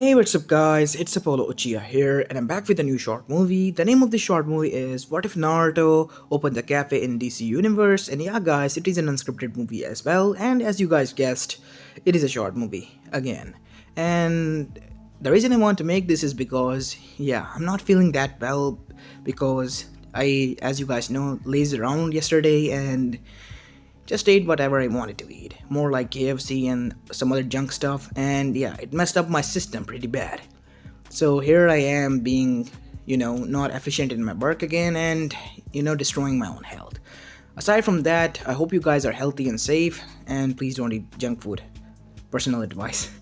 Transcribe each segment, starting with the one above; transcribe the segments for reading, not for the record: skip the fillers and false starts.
Hey, what's up, guys? It's Apollo Uchiha here, and I'm back with a new short movie. The name of the short movie is What If Naruto Opened a Cafe in DC Universe? And yeah, guys, it is an unscripted movie as well. And as you guys guessed, it is a short movie again. And the reason I want to make this is because, yeah, I'm not feeling that well because as you guys know, lazed around yesterday and just ate whatever I wanted to eat. More like KFC and some other junk stuff, and yeah, it messed up my system pretty bad. So here I am being, not efficient in my work again and, destroying my own health. Aside from that, I hope you guys are healthy and safe, and please don't eat junk food. Personal advice.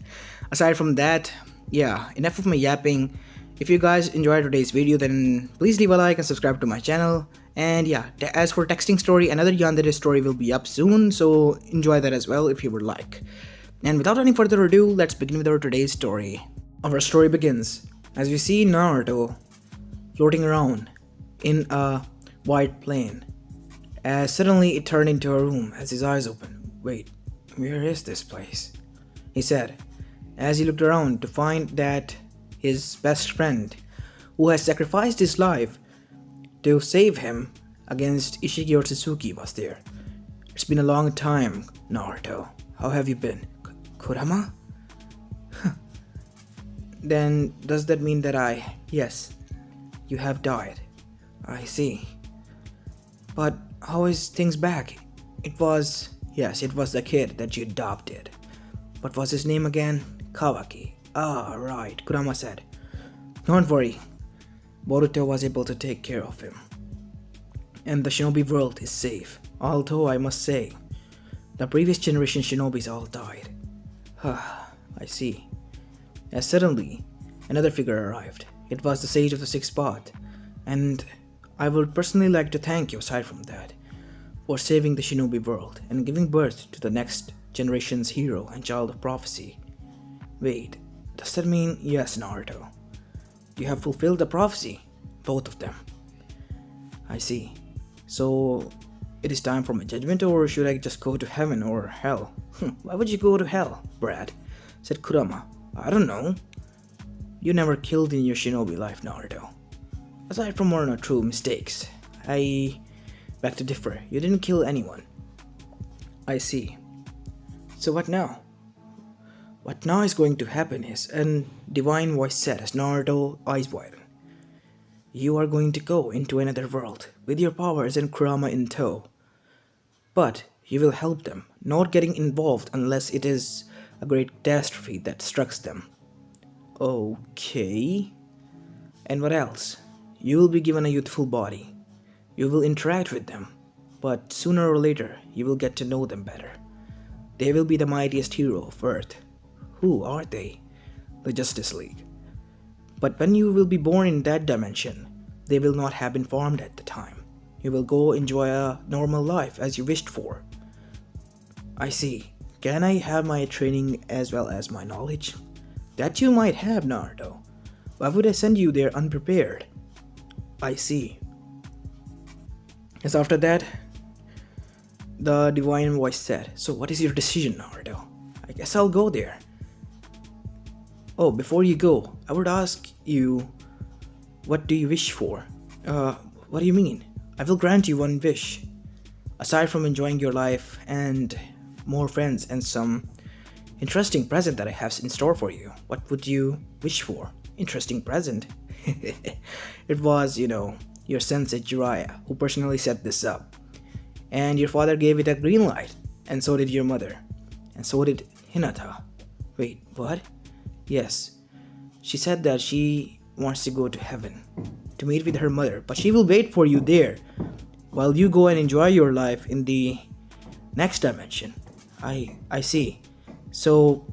Aside from that, yeah, enough of my yapping. If you guys enjoyed today's video, then please leave a like and subscribe to my channel. And yeah, as for texting story, another yandere story will be up soon, so enjoy that as well if you would like. And without any further ado, let's begin with our today's story. Our story begins as we see Naruto floating around in a white plane, as suddenly it turned into a room as his eyes opened. Wait, where is this place? He said, as he looked around to find that his best friend, who has sacrificed his life to save him against Ishiki Otsutsuki, was there. It's been a long time, Naruto. How have you been? Kurama? Then does that mean that yes, you have died. I see. But how is things back? Yes, it was the kid that you adopted. What was his name again? Kawaki. Ah, right, Kurama said. Don't worry. Boruto was able to take care of him. And the shinobi world is safe. Although I must say, the previous generation shinobis all died. I see. As suddenly, another figure arrived. It was the sage of the sixth path. And I would personally like to thank you aside from that, for saving the shinobi world and giving birth to the next generation's hero and child of prophecy. Wait, does that mean yes, Naruto? You have fulfilled the prophecy, both of them. I see. So, it is time for my judgment, or should I just go to heaven or hell? Why would you go to hell, Brad? Said Kurama. I don't know. You never killed in your shinobi life, Naruto. Aside from one or two mistakes, I beg to differ. You didn't kill anyone. I see. So what now? What now is going to happen is, a divine voice said as Naruto eyes widened. You are going to go into another world with your powers and Kurama in tow. But you will help them, not getting involved unless it is a great catastrophe that strikes them. Okay. And what else? You will be given a youthful body. You will interact with them, but sooner or later you will get to know them better. They will be the mightiest hero of Earth. Who are they? The Justice League. But when you will be born in that dimension, they will not have been formed at the time. You will go enjoy a normal life as you wished for. I see. Can I have my training as well as my knowledge? That you might have, Naruto. Why would I send you there unprepared? I see. As after that, the divine voice said, so what is your decision, Naruto? I guess I'll go there. Oh, before you go, I would ask you, what do you wish for? What do you mean? I will grant you one wish. Aside from enjoying your life and more friends and some interesting present that I have in store for you, what would you wish for? Interesting present? It was, your sensei Jiraiya who personally set this up. And your father gave it a green light, and so did your mother. And so did Hinata. Wait, what? Yes, she said that she wants to go to heaven to meet with her mother, but she will wait for you there while you go and enjoy your life in the next dimension. I see. So,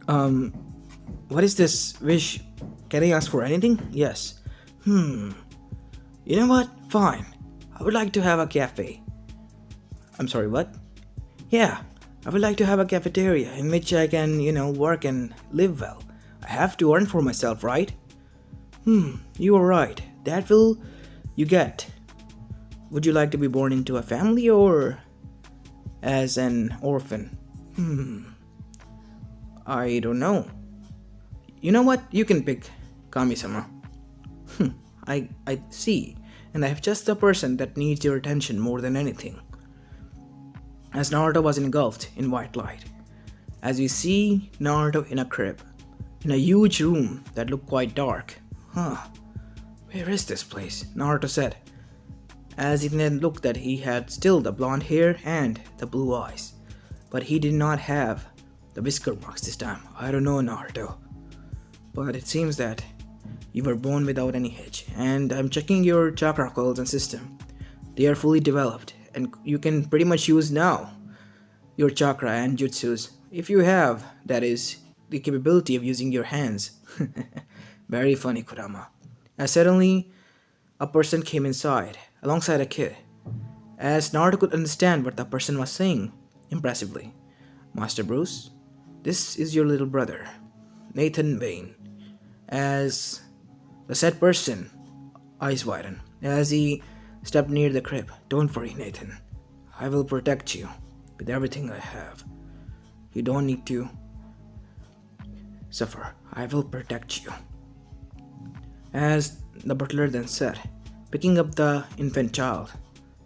what is this wish? Can I ask for anything? Yes. You know what? Fine. I would like to have a cafe. I'm sorry, what? Yeah. I would like to have a cafeteria in which I can, work and live well. I have to earn for myself, right? You are right. That will you get. Would you like to be born into a family or as an orphan? I don't know. You know what? You can pick Kami-sama. I see, and I have just the person that needs your attention more than anything. As Naruto was engulfed in white light, as we see Naruto in a crib, in a huge room that looked quite dark. Where is this place? Naruto said, as he then looked that he had still the blonde hair and the blue eyes, but he did not have the whisker marks this time. I don't know, Naruto, but it seems that you were born without any hitch, and I'm checking your chakra coils and system. They are fully developed, and you can pretty much use now your chakra and jutsus, if you have, that is, the capability of using your hands. Very funny, Kurama. As suddenly, a person came inside, alongside a kid, as Naruto could understand what the person was saying impressively. Master Bruce, this is your little brother, Nathan Wayne. As the said person eyes widen as he stepped near the crib. Don't worry, Nathan. I will protect you with everything I have. You don't need to suffer. I will protect you. As the butler then said, picking up the infant child.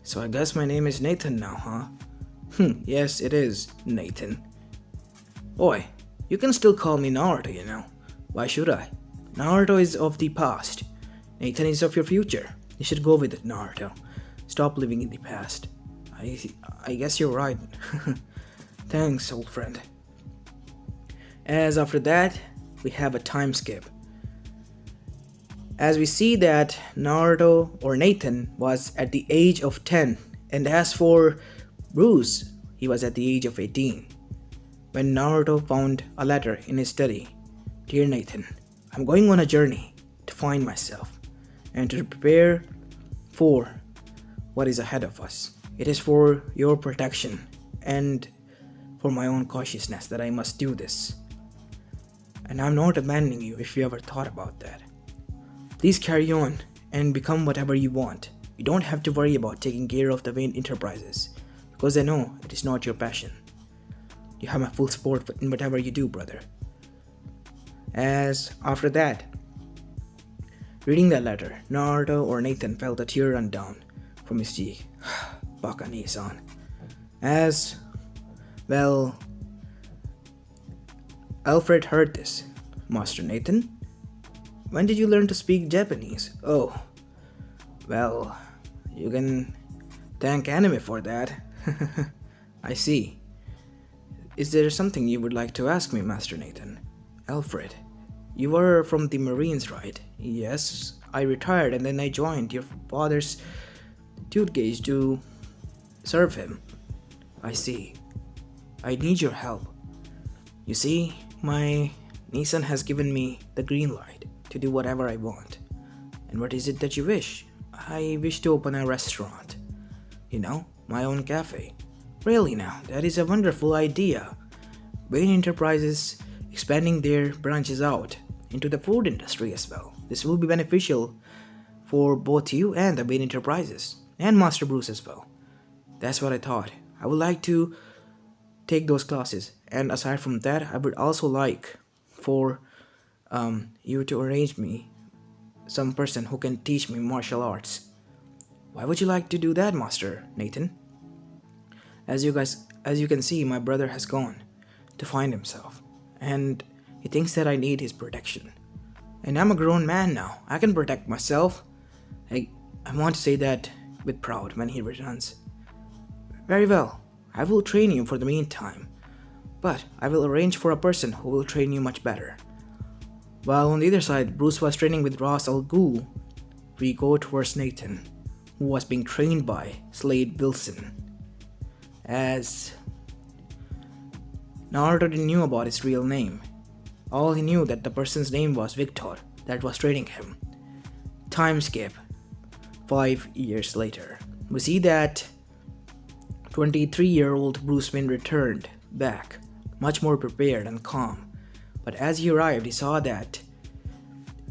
So I guess my name is Nathan now, huh? Yes, it is, Nathan. Oi, you can still call me Naruto, you know. Why should I? Naruto is of the past. Nathan is of your future. You should go with it, Naruto. Stop living in the past. I guess you're right. Thanks, old friend. As after that, we have a time skip. As we see that Naruto or Nathan was at the age of 10, and as for Bruce, he was at the age of 18. When Naruto found a letter in his study. Dear Nathan, I'm going on a journey to find myself and to prepare for what is ahead of us. It is for your protection and for my own cautiousness that I must do this. And I'm not abandoning you if you ever thought about that. Please carry on and become whatever you want. You don't have to worry about taking care of the Wayne Enterprises because I know it is not your passion. You have my full support in whatever you do, brother. As after that, reading that letter, Naruto or Nathan felt a tear run down from his cheek. Baka Nisan. As well, Alfred heard this. Master Nathan, when did you learn to speak Japanese? Oh, well, you can thank anime for that. I see. Is there something you would like to ask me, Master Nathan? Alfred, you were from the Marines, right? Yes, I retired and then I joined your father's dude gauge to serve him. I see. I need your help. You see, my Nissan has given me the green light to do whatever I want. And what is it that you wish? I wish to open a restaurant. You know, my own cafe. Really now, that is a wonderful idea. Wayne Enterprises expanding their branches out into the food industry as well. This will be beneficial for both you and the Wayne Enterprises and Master Bruce as well. That's what I thought. I would like to take those classes, and aside from that, I would also like for you to arrange me some person who can teach me martial arts. Why would you like to do that, Master Nathan? As you can see, my brother has gone to find himself, and he thinks that I need his protection. And I'm a grown man now. I can protect myself. I want to say that with pride when he returns. Very well, I will train you for the meantime, but I will arrange for a person who will train you much better. While on the other side, Bruce was training with Ra's al Ghul, we go towards Nathan, who was being trained by Slade Wilson. As Naruto didn't know about his real name. All he knew that the person's name was Victor that was training him. Time skip. 5 years later. We see that 23-year-old Bruce Wayne returned back, much more prepared and calm. But as he arrived, he saw that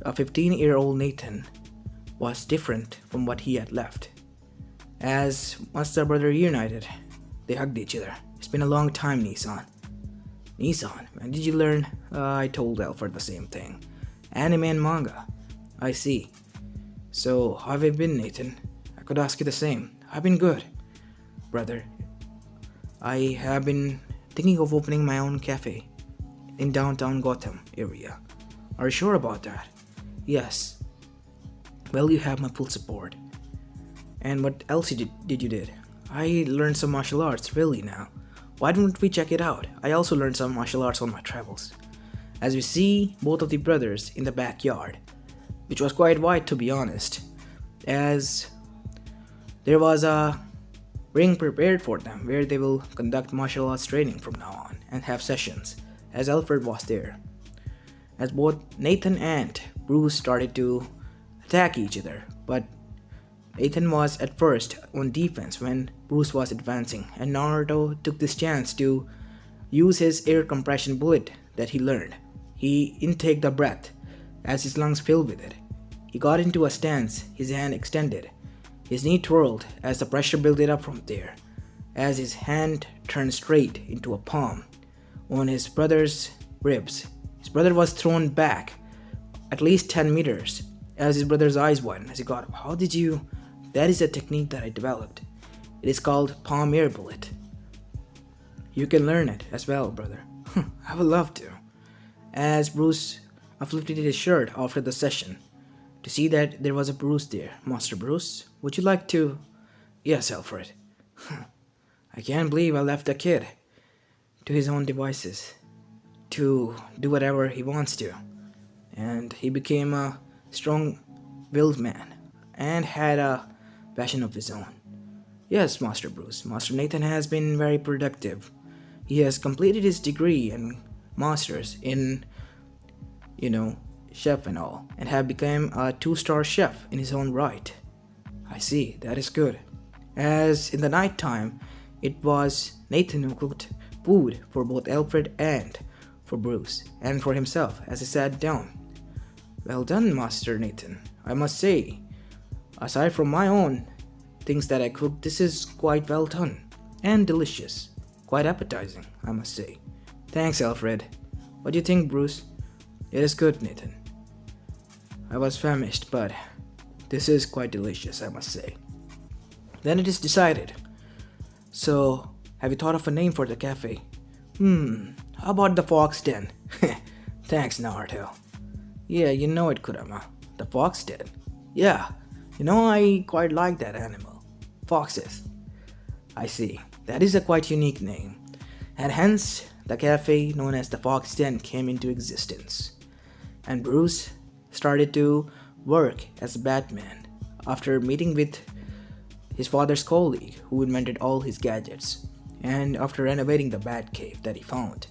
a 15-year-old Nathan was different from what he had left. As once their brother reunited, they hugged each other. It's been a long time, Nissan. Nissan, when did you learn? I told Alfred the same thing. Anime and manga. I see. So, how have you been, Nathan? I could ask you the same. I've been good. Brother, I have been thinking of opening my own cafe in downtown Gotham area. Are you sure about that? Yes. Well, you have my full support. And what else did you did? I learned some martial arts, really now. Why don't we check it out? I also learned some martial arts on my travels. As we see both of the brothers in the backyard, which was quite wide to be honest, as there was a ring prepared for them where they will conduct martial arts training from now on and have sessions, as Alfred was there. As both Nathan and Bruce started to attack each other, but Nathan was at first on defense when Bruce was advancing, and Naruto took this chance to use his air compression bullet that he learned. He intaked the breath as his lungs filled with it. He got into a stance, his hand extended. His knee twirled as the pressure built up from there, as his hand turned straight into a palm on his brother's ribs. His brother was thrown back at least 10 meters as his brother's eyes widened as he got up. How did you? That is a technique that I developed. It is called palm air bullet. You can learn it as well, brother. I would love to. As Bruce uplifted his shirt after the session to see that there was a Bruce there. Master Bruce, would you like to? Yes, Alfred. I can't believe I left the kid to his own devices to do whatever he wants to. And he became a strong-willed man and had a passion of his own. Yes, Master Bruce. Master Nathan has been very productive. He has completed his degree and masters in, chef and all, and have become a 2-star chef in his own right. I see, that is good. As in the night time, it was Nathan who cooked food for both Alfred and for Bruce, and for himself as he sat down. Well done, Master Nathan. I must say, aside from my own things that I cooked, this is quite well done and delicious. Quite appetizing, I must say. Thanks, Alfred. What do you think, Bruce? It is good, Nathan. I was famished, but this is quite delicious, I must say. Then it is decided. So, have you thought of a name for the cafe? How about the Fox Den? Thanks, Naruto. Yeah, you know it, Kurama. The Fox Den. Yeah, I quite like that animal. Foxes. I see. That is a quite unique name. And hence, the cafe known as the Fox Den came into existence. And Bruce started to work as Batman after meeting with his father's colleague who invented all his gadgets, and after renovating the Batcave that he found.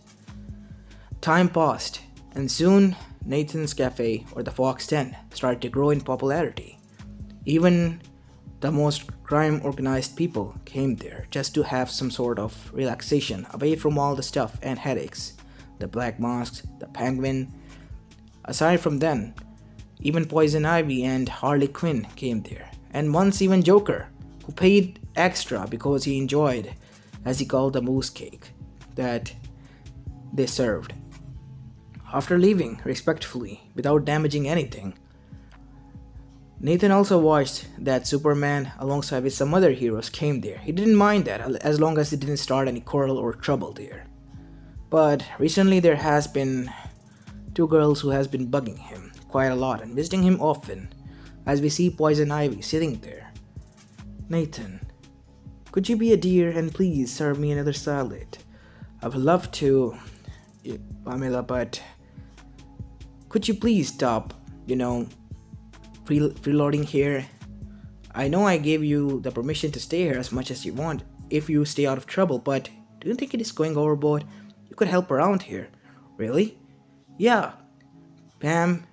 Time passed, and soon Nathan's Cafe, or the Fox Den, started to grow in popularity. Even the most crime-organized people came there just to have some sort of relaxation away from all the stuff and headaches. The Black Masks, the Penguin. Aside from them, even Poison Ivy and Harley Quinn came there. And once even Joker, who paid extra because he enjoyed, as he called, the moose cake that they served. After leaving respectfully, without damaging anything, Nathan also watched that Superman alongside with some other heroes came there. He didn't mind that as long as it didn't start any quarrel or trouble there. But recently there has been 2 girls who has been bugging him quite a lot and visiting him often, as we see Poison Ivy sitting there. Nathan, could you be a dear and please serve me another salad? I would love to, Pamela, but could you please stop, freeloading here? I know I gave you the permission to stay here as much as you want if you stay out of trouble, but do you think it is going overboard? You could help around here. Really? Yeah. Pam,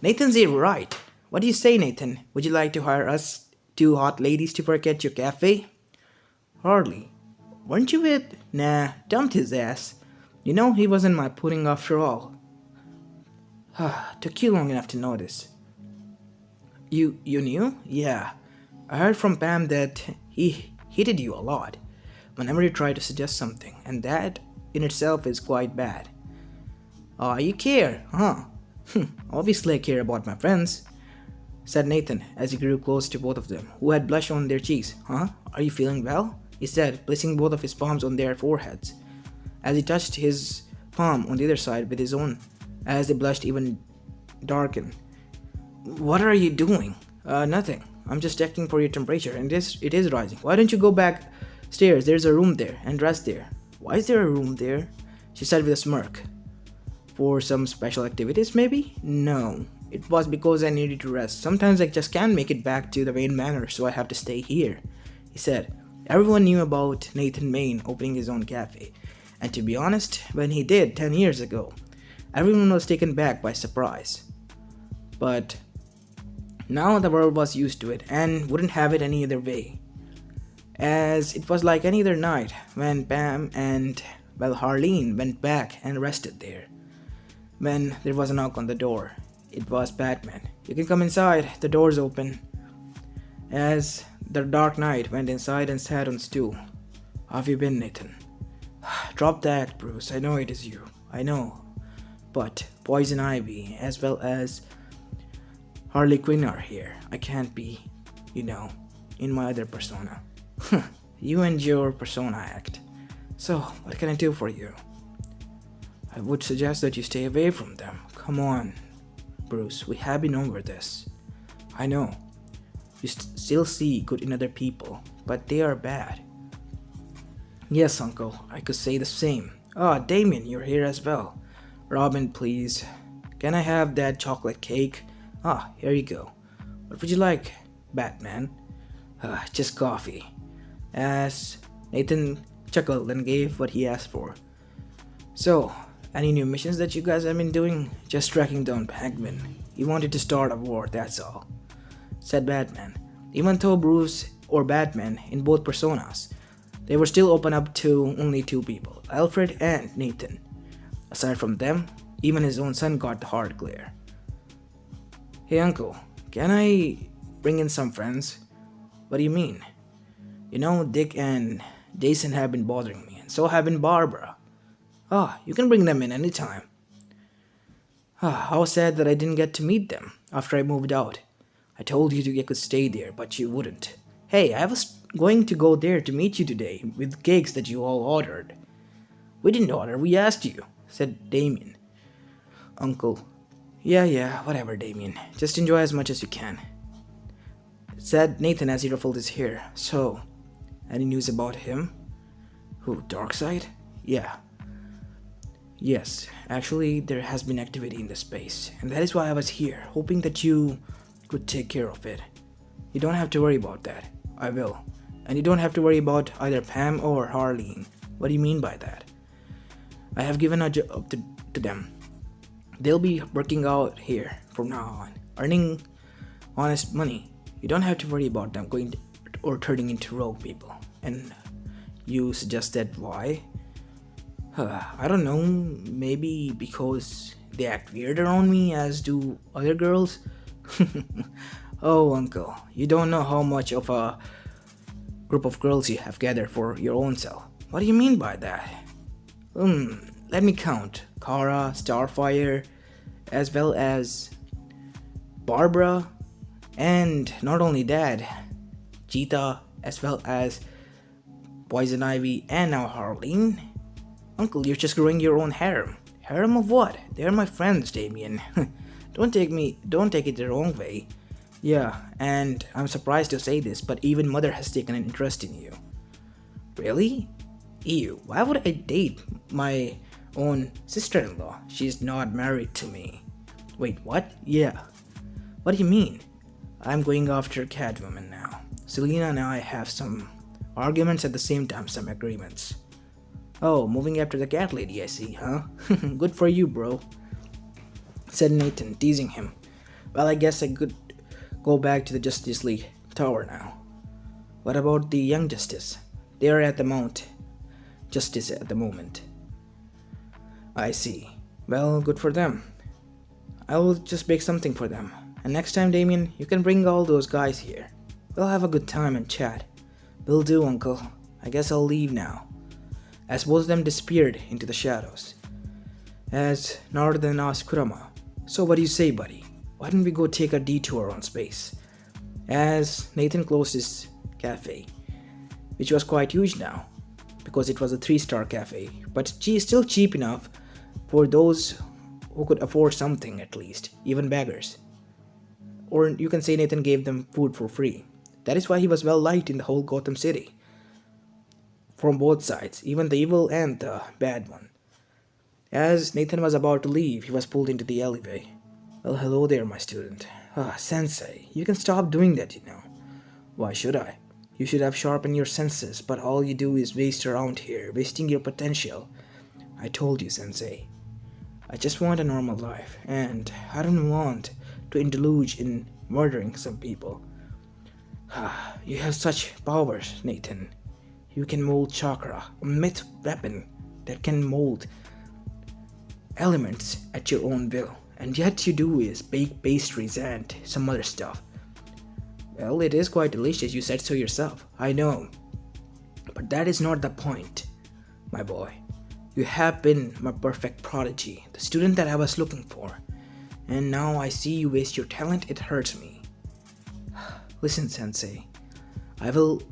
Nathan's here, right? What do you say, Nathan? Would you like to hire us 2 hot ladies to work at your cafe? Hardly. Weren't you with? Nah, dumped his ass. He wasn't my pudding after all. Took you long enough to notice. You knew? Yeah. I heard from Pam that he hated you a lot whenever you tried to suggest something, and that in itself is quite bad. Ah, you care, huh? Obviously I care about my friends, said Nathan as he grew close to both of them, who had blush on their cheeks. Huh? Are you feeling well? He said, placing both of his palms on their foreheads, as he touched his palm on the other side with his own, as they blushed even darkened. What are you doing? Nothing. I'm just checking for your temperature, and it is rising. Why don't you go back stairs? There's a room there, and rest there. Why is there a room there? She said with a smirk. For some special activities, maybe? No. It was because I needed to rest. Sometimes I just can't make it back to the main manor, so I have to stay here, he said. Everyone knew about Nathan Main opening his own cafe, and to be honest, when he did 10 years ago, everyone was taken back by surprise. But now the world was used to it and wouldn't have it any other way, as it was like any other night when Pam and, well, Harleen went back and rested there. When there was a knock on the door, it was Batman. You can come inside, the door's open. As the Dark Knight went inside and sat on stool. How have you been, Nathan? Drop that, Bruce. I know it is you. I know. But Poison Ivy, as well as Harley Quinn are here. I can't be, in my other persona. You and your persona act. So, what can I do for you? I would suggest that you stay away from them. Come on, Bruce, we have been over this. I know. You still see good in other people, but they are bad. Yes, Uncle, I could say the same. Ah, Damien, you're here as well. Robin, please. Can I have that chocolate cake? Ah, here you go. What would you like, Batman? Just coffee. As Nathan chuckled and gave what he asked for. So, any new missions that you guys have been doing? Just tracking down Penguin. He wanted to start a war, that's all, said Batman. Even though Bruce or Batman, in both personas, they were still open up to only two people, Alfred and Nathan. Aside from them, even his own son got the hard glare. Hey uncle, can I bring in some friends? What do you mean? Dick and Jason have been bothering me, and so have been Barbara. Ah, you can bring them in anytime. How sad that I didn't get to meet them after I moved out. I told you you could stay there, but you wouldn't. Hey, I was going to go there to meet you today with cakes that you all ordered. We didn't order, we asked you, said Damien. Uncle. Yeah, whatever, Damien. Just enjoy as much as you can, said Nathan as he ruffled his hair. So, any news about him? Who, Darkseid? Yeah. Yes, actually there has been activity in the space, and that is why I was here, hoping that you could take care of it. You don't have to worry about that. I will. And you don't have to worry about either Pam or Harleen. What do you mean by that? I have given a job to them. They'll be working out here from now on, earning honest money. You don't have to worry about them going or turning into rogue people. And you suggested why? I don't know, maybe because they act weird around me as do other girls? Oh, uncle, you don't know how much of a group of girls you have gathered for your own self. What do you mean by that? Let me count. Kara, Starfire, as well as Barbara, and not only that, Cheetah, as well as Poison Ivy, and now Harleen. Uncle, you're just growing your own harem. Harem of what? They're my friends, Damien. Don't take it the wrong way. Yeah, and I'm surprised to say this, but even Mother has taken an interest in you. Really? Ew, why would I date my own sister-in-law? She's not married to me. Wait, what? Yeah. What do you mean? I'm going after Catwoman now. Selena and I have some arguments, at the same time some agreements. Oh, moving after the cat lady, I see, huh? Good for you, bro, said Nathan, teasing him. Well, I guess I could go back to the Justice League Tower now. What about the Young Justice? They are at the Mount Justice at the moment. I see. Well, good for them. I will just bake something for them. And next time, Damien, you can bring all those guys here. We'll have a good time and chat. Will do, Uncle. I guess I'll leave now. as both of them disappeared into the shadows. As Naruto then asked Kurama, "So what do you say, buddy? Why don't we go take a detour on space?" As Nathan closed his cafe, which was quite huge now, because it was a 3-star cafe, but still cheap enough for those who could afford something at least, even beggars. Or you can say Nathan gave them food for free. That is why he was well liked in the whole Gotham City. From both sides, even the evil and the bad one. As Nathan was about to leave, he was pulled into the alleyway. "Well, hello there, my student." "Ah, Sensei, you can stop doing that, you know." "Why should I? You should have sharpened your senses, but all you do is waste around here, wasting your potential." "I told you, Sensei. I just want a normal life, and I don't want to indulge in murdering some people." "You have such powers, Nathan. You can mold chakra, a myth weapon that can mold elements at your own will, and yet you do is bake pastries and some other stuff." "Well, it is quite delicious, you said so yourself." "I know, but that is not the point, my boy. You have been my perfect prodigy, the student that I was looking for, and now I see you waste your talent. It hurts me." "Listen, Sensei, I will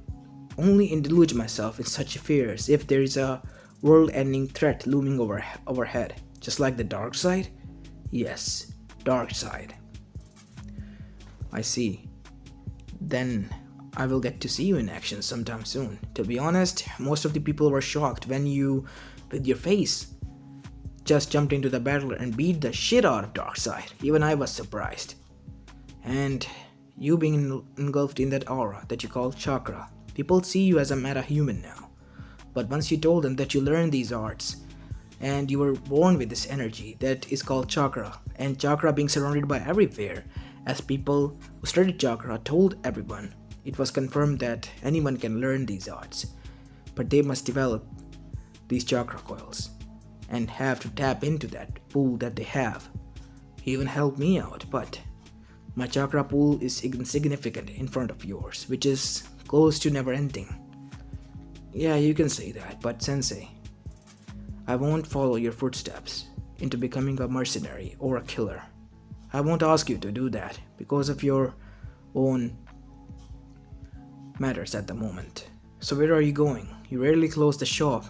only indulge myself in such affairs if there is a world-ending threat looming overhead, just like the Darkseid." "Yes, Darkseid." "I see. Then I will get to see you in action sometime soon. To be honest, most of the people were shocked when you, with your face, just jumped into the battle and beat the shit out of Darkseid. Even I was surprised. And you being engulfed in that aura that you call chakra, people see you as a meta-human now. But once you told them that you learned these arts, and you were born with this energy that is called chakra, and chakra being surrounded by everywhere, as people who studied chakra told everyone, it was confirmed that anyone can learn these arts, but they must develop these chakra coils and have to tap into that pool that they have. He even helped me out, but my chakra pool is insignificant in front of yours, which is close to never ending." "Yeah, you can say that, but Sensei, I won't follow your footsteps into becoming a mercenary or a killer. I won't ask you to do that because of your own matters at the moment. So where are you going? You rarely close the shop."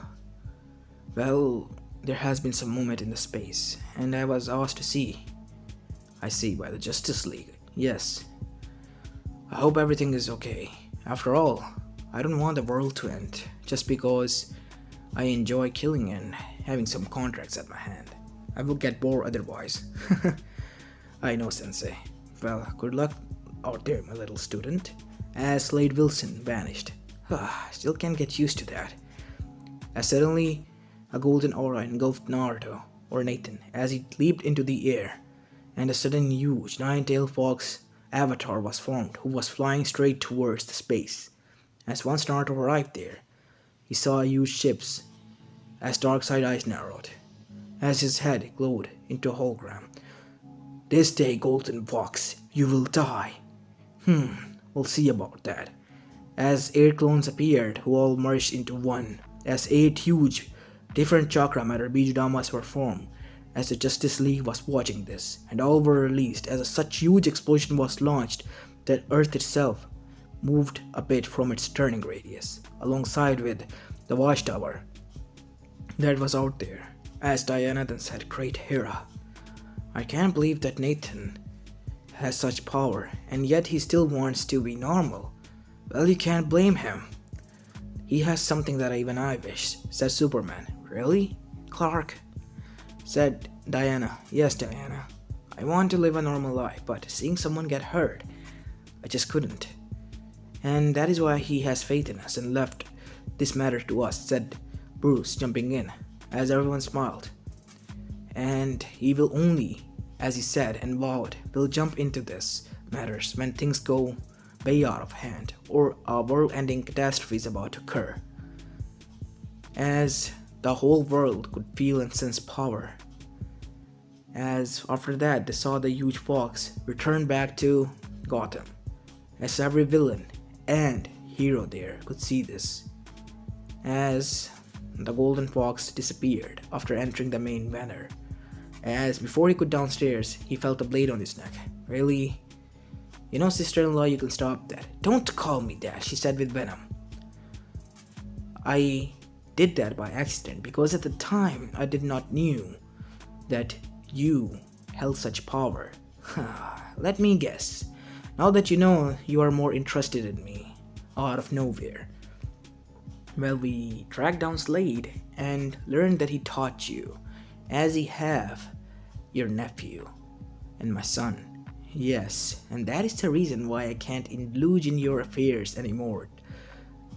"Well, there has been some movement in the space, and I was asked to see." "I see, by the Justice League." "Yes. I hope everything is okay. After all, I don't want the world to end just because I enjoy killing and having some contracts at my hand. I will get bored otherwise." "I know, Sensei. Well, good luck out there, my little student." As Slade Wilson vanished. Still can't get used to that. As suddenly, a golden aura engulfed Naruto, or Nathan, as he leaped into the air, and a sudden huge nine-tailed fox avatar was formed, who was flying straight towards the space. As once Naruto arrived there, he saw huge ships, as Darkseid eyes narrowed, as his head glowed into a hologram. "This day, Golden Fox, you will die." We'll see about that. As 8 clones appeared, who all merged into one, as 8 huge, different chakra matter Bijudamas were formed, as the Justice League was watching this, and all were released as such huge explosion was launched that Earth itself moved a bit from its turning radius, alongside with the watchtower that was out there. As Diana then said, "Great Hera, I can't believe that Nathan has such power, and yet he still wants to be normal." "Well, you can't blame him. He has something that even I wish," said Superman. "Really, Clark?" said Diana. "Yes, Diana. I want to live a normal life, but seeing someone get hurt, I just couldn't. And that is why he has faith in us and left this matter to us," said Bruce, jumping in, as everyone smiled. "And he will only, as he said and vowed, will jump into this matters when things go way out of hand or a world-ending catastrophe is about to occur." As the whole world could feel and sense power. As after that they saw the huge fox return back to Gotham. As every villain and hero there could see this. As The golden fox disappeared after entering the main manor. As before he could downstairs, he felt a blade on his neck. Really? You know, sister-in-law, you can stop that. Don't call me that, she said with venom. I did that by accident because at the time I did not knew that you held such power. Let me guess. Now that you know, you are more interested in me, out of nowhere. Well, we tracked down Slade and learned that he taught you, as he have, your nephew and my son. Yes, and that is the reason why I can't indulge in your affairs anymore,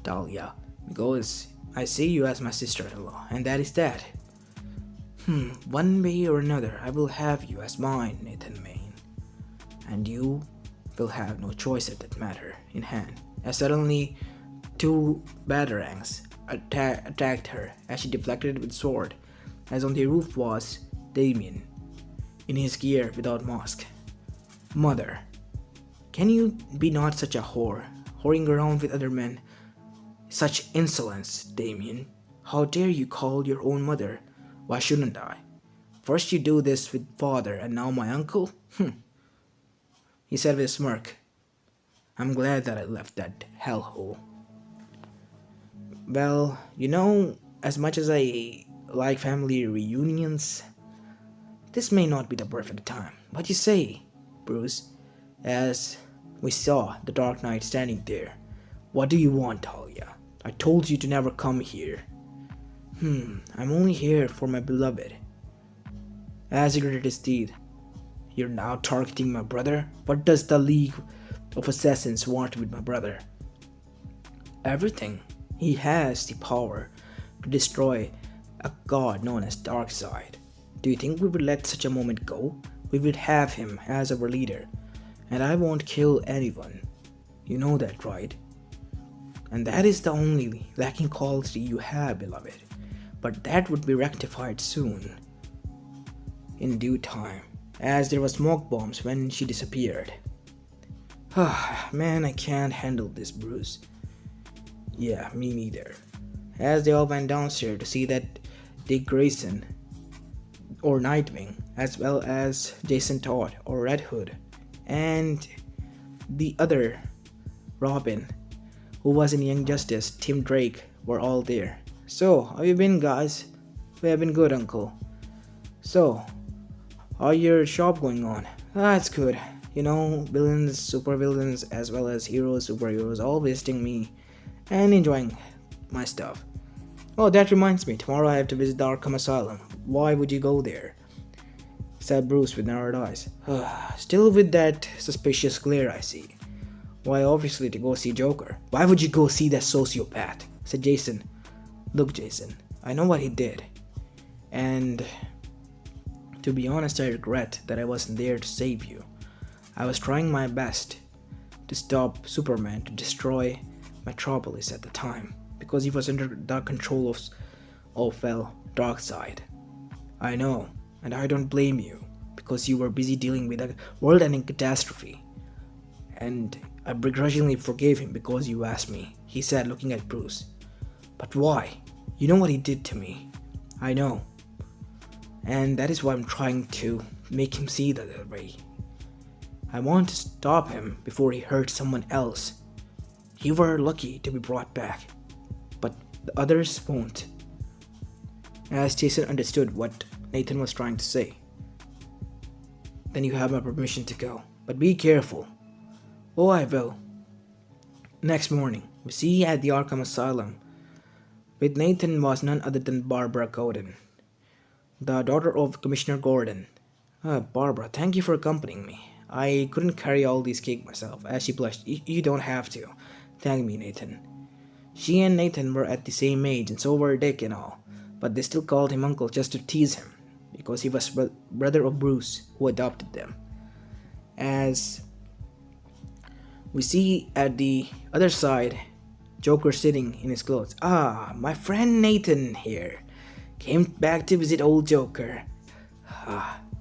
Dahlia, because I see you as my sister-in-law, and that is that. One way or another, I will have you as mine, Nathan Maine, and you will have no choice at that matter in hand. As suddenly, two batarangs attacked her as she deflected with sword, as on the roof was Damien, in his gear without mask. Mother, can you be not such a whore, whoring around with other men? Such insolence, Damien. How dare you call your own mother? Why shouldn't I? First you do this with father and now my uncle? He said with a smirk. I'm glad that I left that hellhole. Well, you know, as much as I like family reunions, this may not be the perfect time. What you say, Bruce? As we saw the Dark Knight standing there. What do you want, Talia? I told you to never come here. I'm only here for my beloved. As he gritted his teeth. You're now targeting my brother? What does the League of Assassins want with my brother? Everything. He has the power to destroy a god known as Darkseid. Do you think we would let such a moment go? We would have him as our leader, and I won't kill anyone. You know that, right? And that is the only lacking quality you have, beloved. But that would be rectified soon. In due time, as there were smoke bombs when she disappeared. Man, I can't handle this, Bruce. Yeah, me neither. As they all went downstairs to see that Dick Grayson, or Nightwing, as well as Jason Todd, or Red Hood, and the other Robin, who was in Young Justice, Tim Drake, were all there. So, how you been, guys? We have been good, Uncle. So, how your shop going on? It's good. You know, villains, supervillains, as well as heroes, superheroes, all visiting me and enjoying my stuff. Oh, that reminds me, tomorrow I have to visit the Arkham Asylum. Why would you go there? Said Bruce with narrowed eyes. Still with that suspicious glare I see. Why, obviously to go see Joker. Why would you go see that sociopath? Said Jason. Look, Jason, I know what he did. And to be honest, I regret that I wasn't there to save you. I was trying my best to stop Superman to destroy Metropolis at the time, because he was under the control of Darkseid. I know, and I don't blame you, because you were busy dealing with a world-ending catastrophe. And I begrudgingly forgave him because you asked me, he said, looking at Bruce. But why? You know what he did to me. I know. And that is why I'm trying to make him see that way. I want to stop him before he hurts someone else. You were lucky to be brought back, but the others won't. As Jason understood what Nathan was trying to say. Then you have my permission to go, but be careful. Oh, I will. Next morning, we see at the Arkham Asylum. With Nathan was none other than Barbara Gordon, the daughter of Commissioner Gordon. Barbara, thank you for accompanying me. I couldn't carry all these cake myself, as she blushed. You don't have to. Thank me, Nathan. She and Nathan were at the same age, and so were Dick and all, but they still called him uncle just to tease him, because he was brother of Bruce, who adopted them. As we see at the other side, Joker sitting in his clothes. My friend Nathan here. Came back to visit old Joker.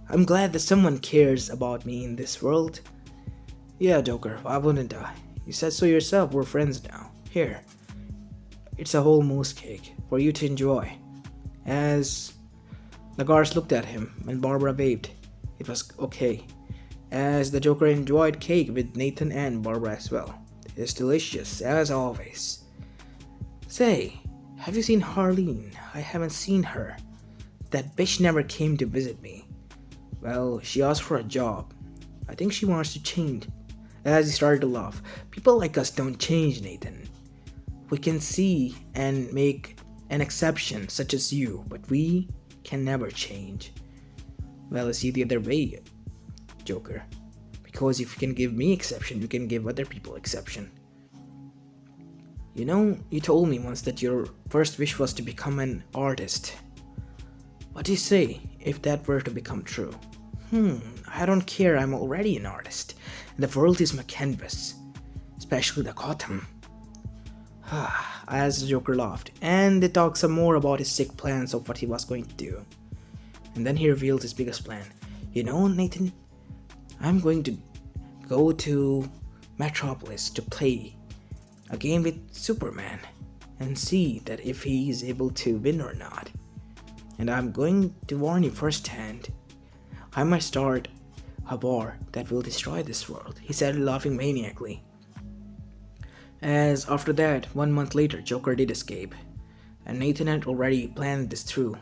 I'm glad that someone cares about me in this world. Yeah, Joker, why wouldn't I? You said so yourself, we're friends now. Here. It's a whole moose cake. for you to enjoy. As the guards looked at him and Barbara waved, it was okay. As the Joker enjoyed cake with Nathan and Barbara as well. It's delicious, as always. Say, have you seen Harleen? I haven't seen her. That bitch never came to visit me. Well, she asked for a job. I think she wants to change. As he started to laugh, people like us don't change, Nathan. We can see and make an exception, such as you, but we can never change. Well, I see the other way, Joker. Because if you can give me exception, you can give other people exception. You know, you told me once that your first wish was to become an artist. What do you say if that were to become true? I don't care, I'm already an artist. And the world is my canvas. Especially the Gotham. As the Joker laughed, and they talked some more about his sick plans of what he was going to do. And then he revealed his biggest plan. You know, Nathan, I'm going to go to Metropolis to play a game with Superman and see that if he is able to win or not. And I'm going to warn you firsthand, I might start a war that will destroy this world, he said, laughing maniacally. As after that, 1 month later, Joker did escape, and Nathan had already planned this through.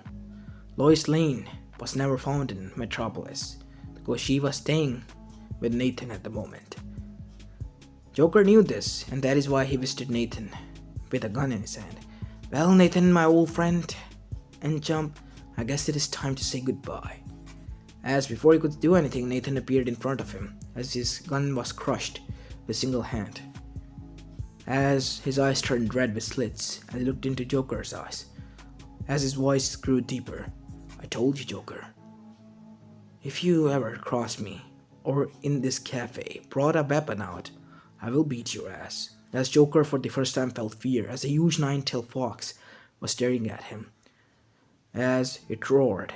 Lois Lane was never found in Metropolis, because she was staying with Nathan at the moment. Joker knew this, and that is why he visited Nathan with a gun in his hand. Well, Nathan, my old friend and chump, I guess it is time to say goodbye. As before he could do anything, Nathan appeared in front of him, as his gun was crushed with a single hand. As his eyes turned red with slits, and he looked into Joker's eyes, as his voice grew deeper. I told you, Joker. If you ever cross me, or in this cafe, brought a weapon out, I will beat your ass. As Joker for the first time felt fear, as a huge nine-tailed fox was staring at him. As it roared.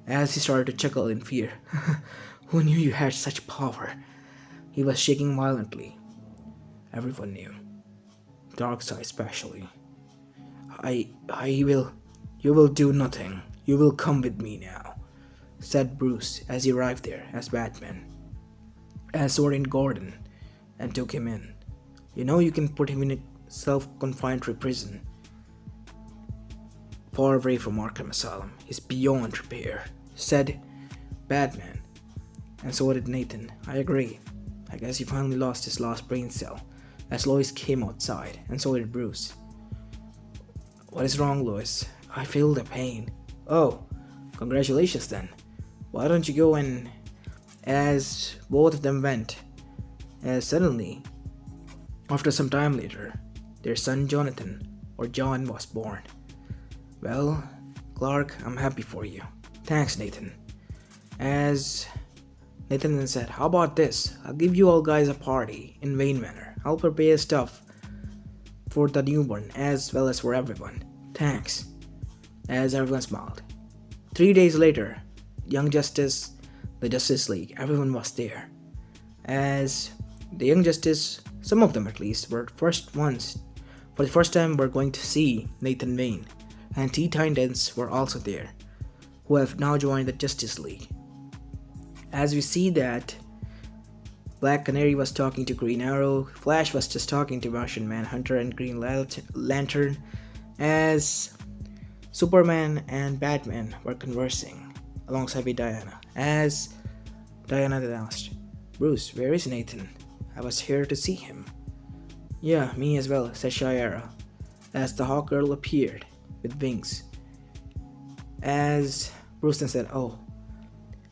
As he started to chuckle in fear. Who knew you had such power? He was shaking violently. Everyone knew. Darkseid especially. You will do nothing. You will come with me now, said Bruce as he arrived there as Batman. As Sword Gordon and took him in. You know, you can put him in a self-confined prison far away from Arkham Asylum. He's beyond repair, said Batman. And so did Nathan. I agree. I guess he finally lost his last brain cell, as Lois came outside, and so did Bruce. What is wrong, Lois? I feel the pain. Oh, congratulations then. Why don't you go and... As both of them went, as suddenly, after some time later, their son Jonathan, or John, was born. Well, Clark, I'm happy for you. Thanks, Nathan. As Nathan then said, how about this? I'll give you all guys a party in Wayne Manor. I'll prepare stuff for the newborn as well as for everyone. Thanks. As everyone smiled. 3 days later, Young Justice, the Justice League, everyone was there. As the Young Justice, some of them at least, were first ones. For the first time, we're going to see Nathan Wayne. And Teen Titans were also there, who have now joined the Justice League. As we see that Black Canary was talking to Green Arrow, Flash was just talking to Martian Manhunter and Green Lantern, as Superman and Batman were conversing alongside with Diana. As Diana then asked, Bruce, where is Nathan? I was here to see him. Yeah, me as well, said Shiera, as the Hawk Girl appeared with wings. As Bruce then said, oh,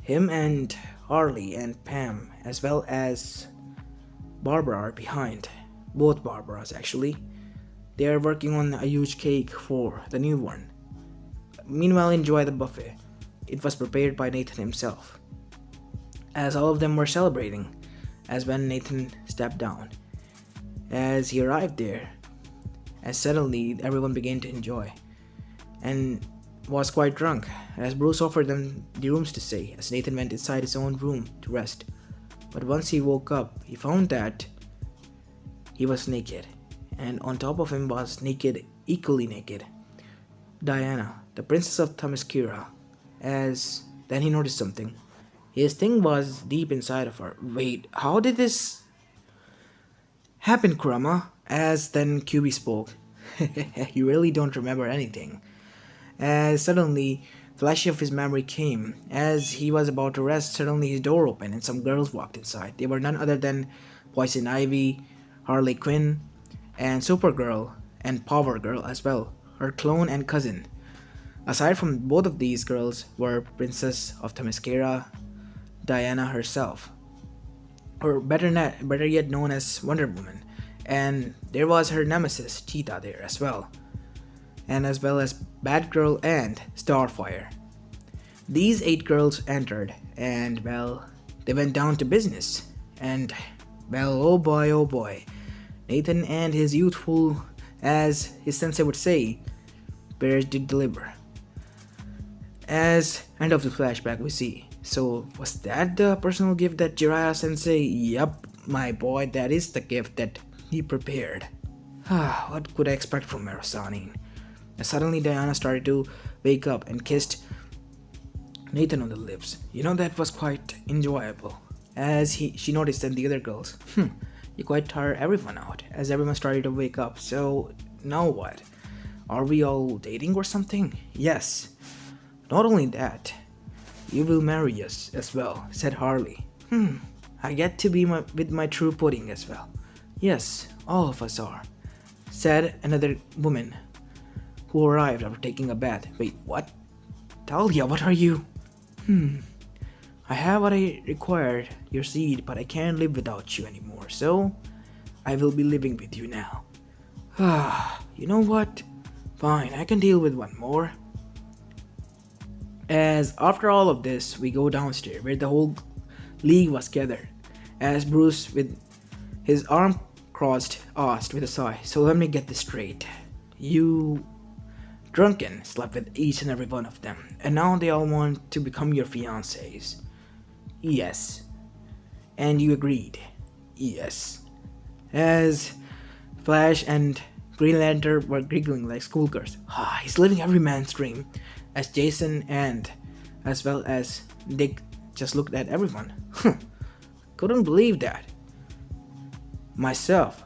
him and Harley and Pam as well as Barbara are behind. Both Barbaras actually. They are working on a huge cake for the newborn. Meanwhile, enjoy the buffet. It was prepared by Nathan himself. As all of them were celebrating, as when Nathan stepped down. As he arrived there, as suddenly everyone began to enjoy, and was quite drunk, as Bruce offered them the rooms to stay, as Nathan went inside his own room to rest. But once he woke up, he found that he was naked, and on top of him was naked, equally naked, Diana, the princess of Themyscira, as then he noticed something. His thing was deep inside of her. Wait, how did this happen, Kurama? As then QB spoke. You really don't remember anything. As suddenly, flash of his memory came. As he was about to rest, suddenly his door opened and some girls walked inside. They were none other than Poison Ivy, Harley Quinn, and Supergirl, and Power Girl as well, her clone and cousin. Aside from both of these girls were Princess of Themyscira, Diana herself, or better yet known as Wonder Woman, and there was her nemesis Cheetah there as well, and as well as Batgirl and Starfire. These 8 girls entered, and well, they went down to business, and well, oh boy, Nathan and his youthful, as his sensei would say, bears did deliver. As end of the flashback we see. So was that the personal gift that Jiraiya sensei? Yup, my boy, that is the gift that he prepared. What could I expect from Marasanin? Suddenly Diana started to wake up and kissed Nathan on the lips. You know, that was quite enjoyable. As she noticed that the other girls, you quite tire everyone out, as everyone started to wake up. So now what? Are we all dating or something? Yes. Not only that, you will marry us as well, said Harley. I get to be with my true pudding as well. Yes, all of us are, said another woman who arrived after taking a bath. Wait, what? Talia, what are you? I have what I required, your seed, but I can't live without you anymore, so I will be living with you now. You know what? Fine, I can deal with one more. As after all of this, we go downstairs where the whole league was gathered. As Bruce, with his arm crossed, asked with a sigh, so let me get this straight. You drunken slept with each and every one of them, and now they all want to become your fiancés. Yes. And you agreed? Yes. As Flash and Green Lantern were giggling like schoolgirls. He's living every man's dream. As Jason and as well as Dick just looked at everyone. Couldn't believe that. Myself.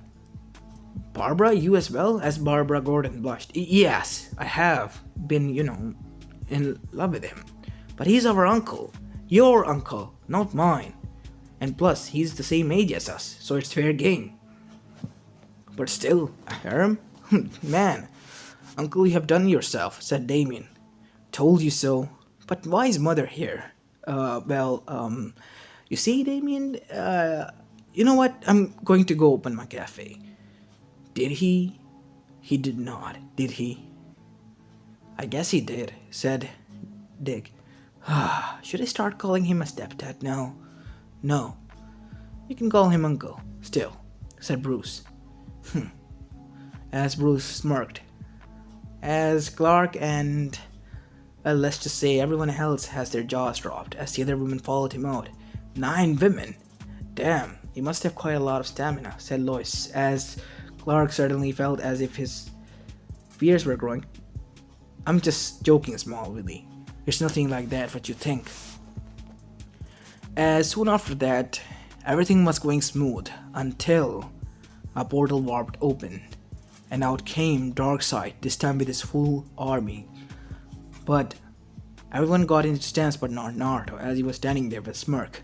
Barbara, you as well? As Barbara Gordon blushed. Yes, I have been, in love with him. But he's our uncle. Your uncle, not mine. And plus, he's the same age as us, so it's fair game. But still, a harem? Man, uncle, you have done yourself, said Damien. Told you so. But why is mother here? You see, Damien, you know what? I'm going to go open my cafe. Did he? He did not, did he? I guess he did, said Dick. Should I start calling him a stepdad now? No. You can call him uncle, still, said Bruce. As Bruce smirked. As Clark and let's just say everyone else has their jaws dropped as the other women followed him out. 9 women? Damn, he must have quite a lot of stamina, said Lois, as Clark certainly felt as if his fears were growing. I'm just joking, Small, really. It's nothing like that what you think. As soon after that, everything was going smooth until a portal warped open, and out came Darkseid, this time with his full army. But everyone got into stance but not Naruto, as he was standing there with a smirk.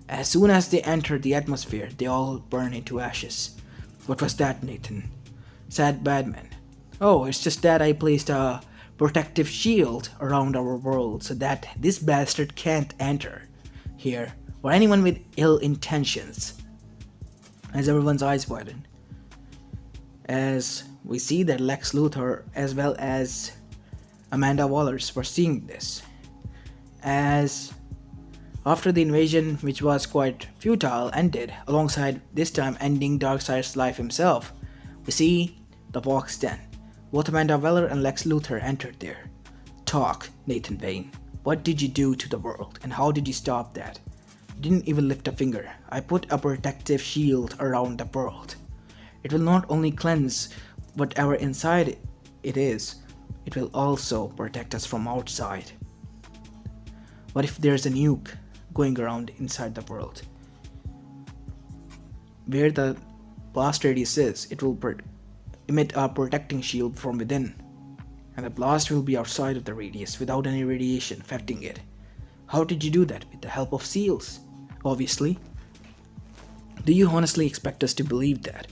As soon as they entered the atmosphere, they all burned into ashes. What was that, Nathan? Said Batman. Oh, it's just that I placed a protective shield around our world so that this bastard can't enter here, or anyone with ill intentions. As everyone's eyes widened, as we see that Lex Luthor as well as Amanda Wallers were seeing this. As after the invasion, which was quite futile, ended, alongside this time ending Darkseid's life himself, we see the Vox Den. Both Amanda Waller and Lex Luthor entered there. Talk, Nathan Wayne. What did you do to the world, and how did you stop that? You didn't even lift a finger. I put a protective shield around the world. It will not only cleanse whatever inside it is, it will also protect us from outside. What if there's a nuke going around inside the world? Where the blast radius is, it will emit a protecting shield from within, and the blast will be outside of the radius without any radiation affecting it. How did you do that? With the help of seals, obviously. Do you honestly expect us to believe that?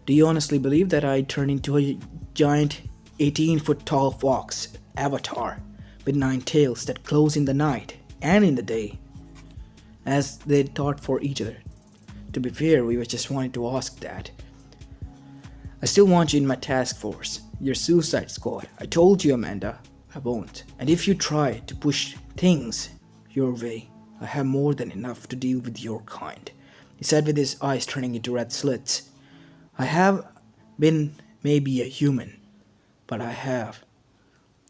Do you honestly believe that I turn into a giant 18-foot tall fox avatar with 9 tails that glows in the night and in the day, as they thought for each other? To be fair, we were just wanting to ask that. I still want you in my task force, your suicide squad. I told you, Amanda, I won't. And if you try to push things your way, I have more than enough to deal with your kind, he said with his eyes turning into red slits. I have been maybe a human, but I have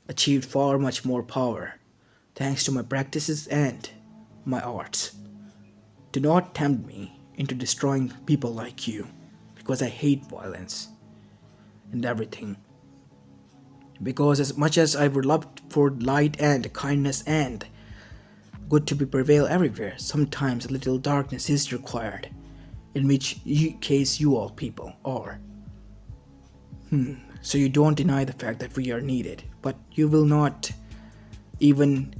achieved far much more power, thanks to my practices and my arts. Do not tempt me into destroying people like you, because I hate violence and everything. Because as much as I would love for light and kindness and good to be prevail everywhere, sometimes a little darkness is required, in which case you all people are. So you don't deny the fact that we are needed, but you will not even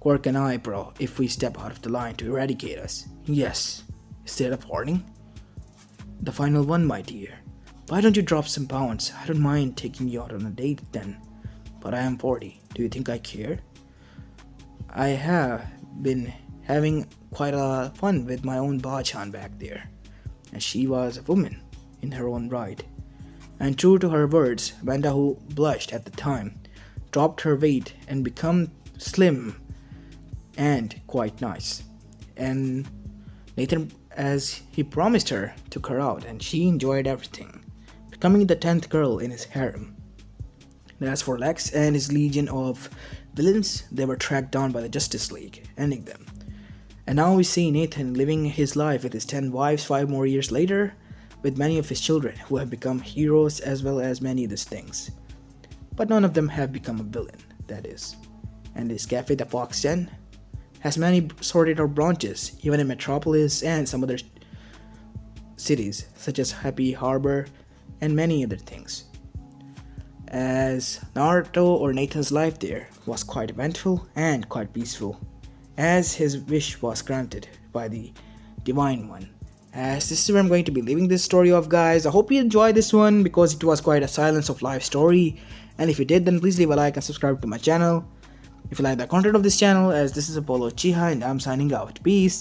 quirk an eyebrow if we step out of the line to eradicate us. Yes, instead of warning. The final one, my dear. Why don't you drop some pounds? I don't mind taking you out on a date then. But I am 40. Do you think I care? I have been having quite a fun with my own Bachan back there, and she was a woman in her own right. And true to her words, Amanda, who blushed at the time, dropped her weight and become slim and quite nice. And Nathan, as he promised her, took her out, and she enjoyed everything, becoming the 10th girl in his harem. And as for Lex and his legion of villains, they were tracked down by the Justice League, ending them. And now we see Nathan living his life with his 10 wives 5 more years later, with many of his children who have become heroes as well as many other things. But none of them have become a villain, that is. And his cafe, the Fox Den, has many sorted out branches, even in Metropolis and some other cities, such as Happy Harbor and many other things. As Naruto or Nathan's life there was quite eventful and quite peaceful, as his wish was granted by the Divine One. As this is where I'm going to be leaving this story off, guys. I hope you enjoyed this one because it was quite a silence of life story, and if you did, then please leave a like and subscribe to my channel if you like the content of this channel, as this is Apollo Uchiha and I'm signing out. Peace.